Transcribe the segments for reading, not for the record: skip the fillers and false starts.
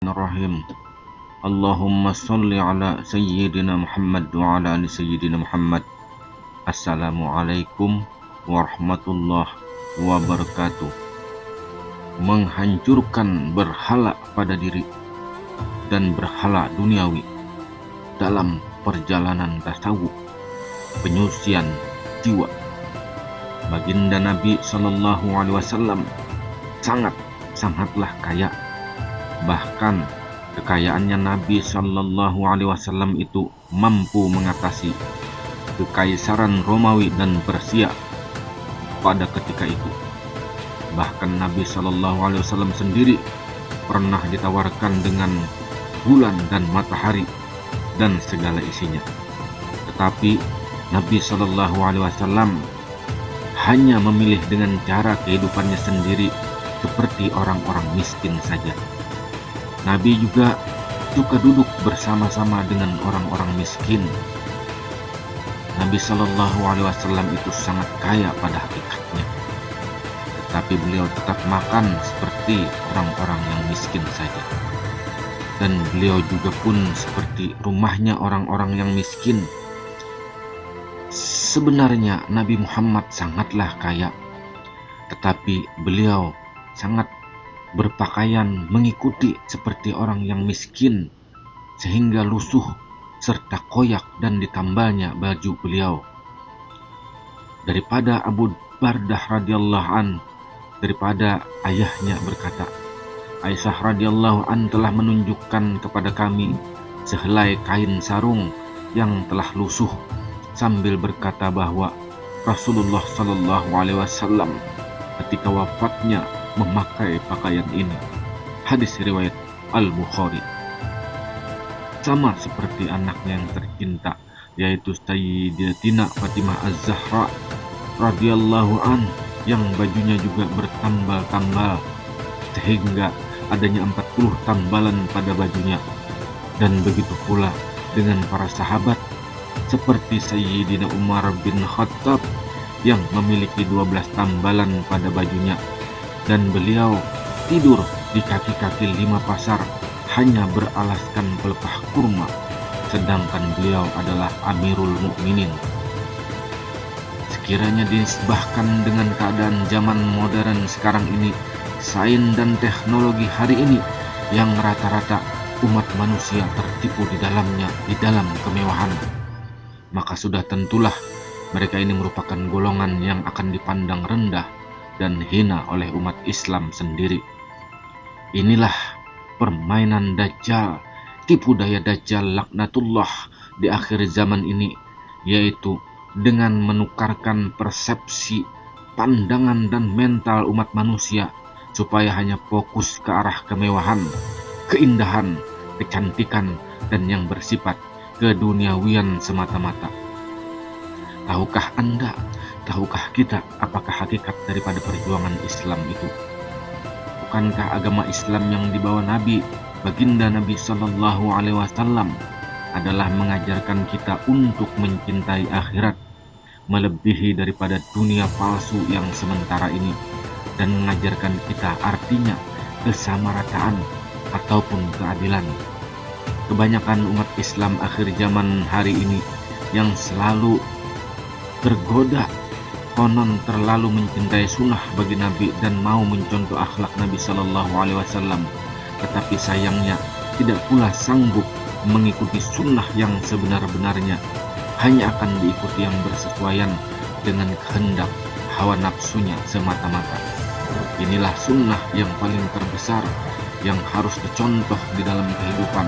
Bismillahirrahmanirrahim. Allahumma sholli ala sayyidina Muhammad wa ala ali sayyidina Muhammad. Assalamualaikum warahmatullahi wabarakatuh. Menghancurkan berhala pada diri dan berhala duniawi dalam perjalanan tasawuf penyucian jiwa. Baginda Nabi Shallallahu Alaihi Wasallam sangatlah kaya. Bahkan kekayaannya Nabi Shallallahu Alaihi Wasallam itu mampu mengatasi kekaisaran Romawi dan Persia pada ketika itu. Bahkan Nabi Shallallahu Alaihi Wasallam sendiri pernah ditawarkan dengan bulan dan matahari dan segala isinya. Tetapi Nabi Shallallahu Alaihi Wasallam hanya memilih dengan cara kehidupannya sendiri seperti orang-orang miskin saja. Nabi juga suka duduk bersama-sama dengan orang-orang miskin. Nabi Shallallahu Alaihi Wasallam itu sangat kaya pada hakikatnya, tetapi beliau tetap makan seperti orang-orang yang miskin saja. Dan beliau juga pun seperti rumahnya orang-orang yang miskin. Sebenarnya Nabi Muhammad sangatlah kaya, tetapi beliau sangat berpakaian mengikuti seperti orang yang miskin, sehingga lusuh serta koyak dan ditambalnya baju beliau. Daripada Abu Bardah radhiyallahu an, daripada ayahnya berkata, Aisyah radhiyallahu an telah menunjukkan kepada kami sehelai kain sarung yang telah lusuh, sambil berkata bahwa Rasulullah Shallallahu Alaihi Wasallam ketika wafatnya memakai pakaian ini. Hadis riwayat Al-Bukhari. Sama seperti anaknya yang tercinta, yaitu Sayyidatina Fatimah Az-Zahra radhiyallahu an, yang bajunya juga bertambal-tambal sehingga adanya 40 tambalan pada bajunya. Dan begitu pula dengan para sahabat seperti Sayyidina Umar bin Khattab yang memiliki 12 tambalan pada bajunya, dan beliau tidur di kaki-kaki 5 pasar hanya beralaskan pelepah kurma, sedangkan beliau adalah Amirul Mukminin. Sekiranya dinisbahkan dengan keadaan zaman modern sekarang ini, sains dan teknologi hari ini yang rata-rata umat manusia tertipu di dalamnya, di dalam kemewahan, maka sudah tentulah mereka ini merupakan golongan yang akan dipandang rendah dan hina oleh umat Islam sendiri. Inilah permainan Dajjal, tipu daya Dajjal laknatullah di akhir zaman ini, yaitu dengan menukarkan persepsi, pandangan dan mental umat manusia supaya hanya fokus ke arah kemewahan, keindahan, kecantikan, dan yang bersifat keduniawian semata-mata. Tahukah Anda, tahukah kita apakah hakikat daripada perjuangan Islam itu? Bukankah agama Islam yang dibawa Nabi, baginda Nabi Shallallahu Alaihi Wasallam, adalah mengajarkan kita untuk mencintai akhirat melebihi daripada dunia palsu yang sementara ini, dan mengajarkan kita artinya kesamarataan ataupun keadilan. Kebanyakan umat Islam akhir zaman hari ini yang selalu tergoda konon terlalu mencintai sunnah bagi Nabi dan mau mencontoh akhlak Nabi Shallallahu Alaihi Wasallam, tetapi sayangnya tidak pula sanggup mengikuti sunnah yang sebenar-benarnya, hanya akan diikuti yang bersesuaian dengan kehendak hawa nafsunya semata-mata. Inilah sunnah yang paling terbesar yang harus dicontoh di dalam kehidupan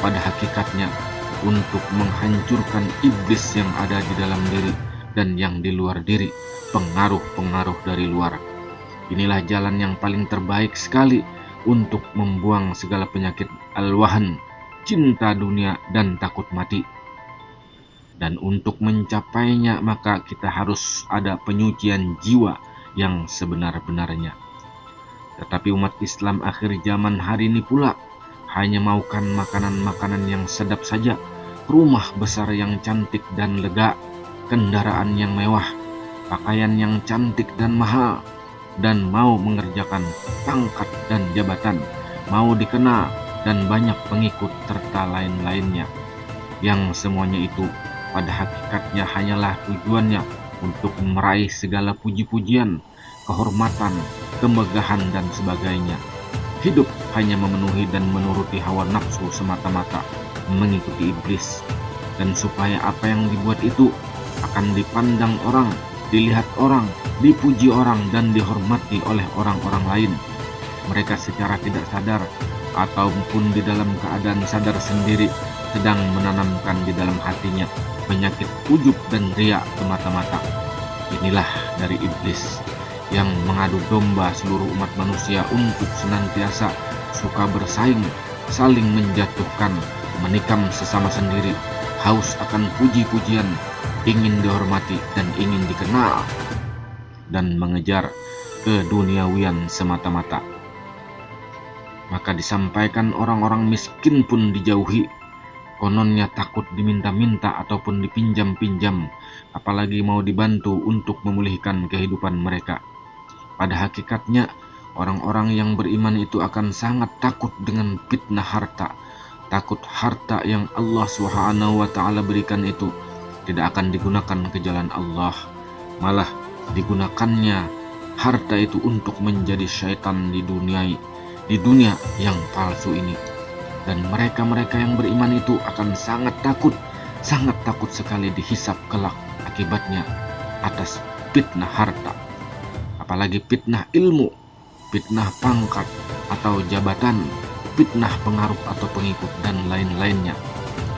pada hakikatnya, untuk menghancurkan iblis yang ada di dalam diri dan yang di luar diri, pengaruh-pengaruh dari luar. Inilah jalan yang paling terbaik sekali untuk membuang segala penyakit al-wahan, cinta dunia dan takut mati. Dan untuk mencapainya maka kita harus ada penyucian jiwa yang sebenar-benarnya. Tetapi umat Islam akhir zaman hari ini pula hanya maukan makanan-makanan yang sedap saja, rumah besar yang cantik dan lega, kendaraan yang mewah, pakaian yang cantik dan mahal, dan mau mengerjakan pangkat dan jabatan, mau dikenal, dan banyak pengikut serta lain-lainnya, yang semuanya itu pada hakikatnya hanyalah tujuannya untuk meraih segala puji-pujian, kehormatan, kemegahan, dan sebagainya. Hidup hanya memenuhi dan menuruti hawa nafsu semata-mata, mengikuti iblis, dan supaya apa yang dibuat itu akan dipandang orang, dilihat orang, dipuji orang, dan dihormati oleh orang-orang lain. Mereka secara tidak sadar ataupun di dalam keadaan sadar sendiri sedang menanamkan di dalam hatinya penyakit ujub dan riya semata-mata. Inilah dari iblis yang mengadu domba seluruh umat manusia untuk senantiasa suka bersaing, saling menjatuhkan, menikam sesama sendiri, haus akan puji-pujian, ingin dihormati dan ingin dikenal, dan mengejar keduniawian semata-mata. Maka disampaikan orang-orang miskin pun dijauhi, kononnya takut diminta-minta ataupun dipinjam-pinjam, apalagi mau dibantu untuk memulihkan kehidupan mereka. Pada hakikatnya, orang-orang yang beriman itu akan sangat takut dengan fitnah harta. Takut harta yang Allah SWT berikan itu tidak akan digunakan ke jalan Allah, malah digunakannya harta itu untuk menjadi syaitan di dunia yang palsu ini. Dan mereka-mereka yang beriman itu akan sangat takut sekali dihisap kelak akibatnya atas fitnah harta, apalagi fitnah ilmu, fitnah pangkat atau jabatan, fitnah pengaruh atau pengikut, dan lain-lainnya.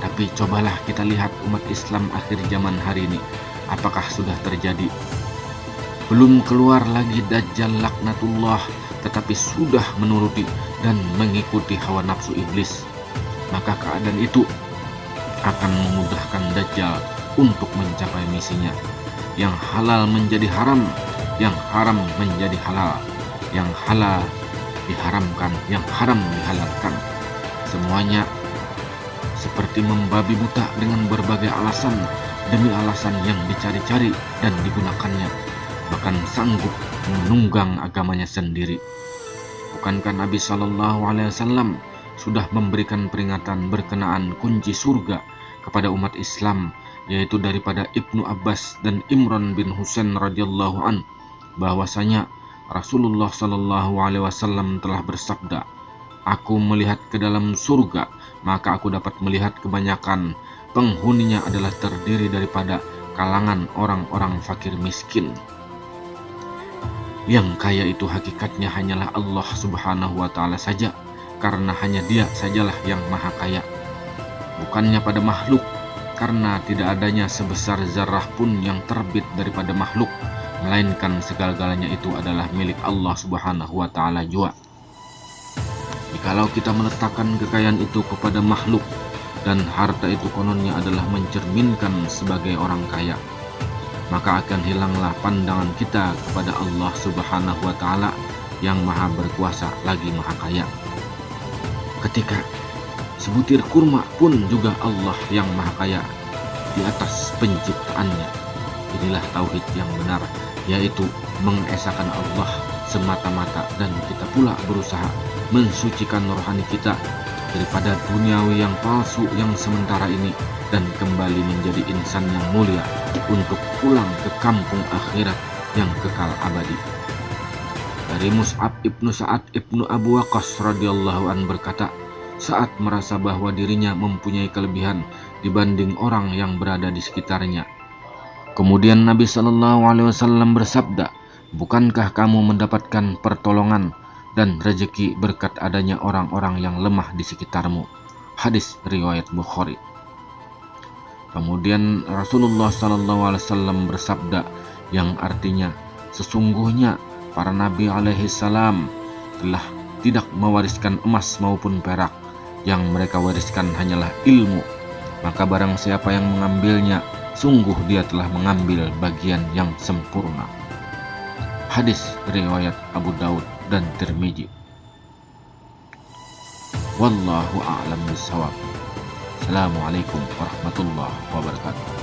Tapi cobalah kita lihat umat Islam akhir zaman hari ini, apakah sudah terjadi? Belum keluar lagi Dajjal laknatullah, tetapi sudah menuruti dan mengikuti hawa nafsu iblis. Maka keadaan itu akan memudahkan Dajjal untuk mencapai misinya. Yang halal menjadi haram, yang haram menjadi halal, yang halal diharamkan, yang haram dihalalkan. Semuanya seperti membabi buta dengan berbagai alasan demi alasan yang dicari-cari dan digunakannya, bahkan sanggup menunggang agamanya sendiri. Bukankah Nabi SAW sudah memberikan peringatan berkenaan kunci surga kepada umat Islam, yaitu daripada Ibnu Abbas dan Imran bin Husain radhiyallahu an, bahwasanya Rasulullah SAW telah bersabda, "Aku melihat ke dalam surga, maka aku dapat melihat kebanyakan penghuninya adalah terdiri daripada kalangan orang-orang fakir miskin." Yang kaya itu hakikatnya hanyalah Allah Subhanahu wa Ta'ala saja, karena hanya Dia sajalah yang maha kaya, bukannya pada makhluk, karena tidak adanya sebesar zarah pun yang terbit daripada makhluk, melainkan segala-galanya itu adalah milik Allah Subhanahu wa Ta'ala jua. Jikalau kita meletakkan kekayaan itu kepada makhluk, dan harta itu kononnya adalah mencerminkan sebagai orang kaya, maka akan hilanglah pandangan kita kepada Allah Subhanahu wa Ta'ala yang maha berkuasa lagi maha kaya. Ketika sebutir kurma pun juga Allah yang maha kaya di atas penciptaannya. Inilah tauhid yang benar, yaitu mengesahkan Allah semata-mata, dan kita pula berusaha mensucikan rohani kita daripada duniawi yang palsu yang sementara ini, dan kembali menjadi insan yang mulia untuk pulang ke kampung akhirat yang kekal abadi. Dari Mus'ab ibnu Sa'ad ibnu Abu Waqqas radhiyallahu an berkata, saat merasa bahwa dirinya mempunyai kelebihan dibanding orang yang berada di sekitarnya, kemudian Nabi SAW bersabda, "Bukankah kamu mendapatkan pertolongan dan rezeki berkat adanya orang-orang yang lemah di sekitarmu?" Hadis riwayat Bukhari. Kemudian Rasulullah SAW bersabda yang artinya, sesungguhnya para nabi alaihissalam telah tidak mewariskan emas maupun perak, yang mereka wariskan hanyalah ilmu. Maka barang siapa yang mengambilnya, sungguh dia telah mengambil bagian yang sempurna. Hadis riwayat Abu Daud dan Tirmizi. Wallahu a'lam bishawab. Assalamualaikum warahmatullahi wabarakatuh.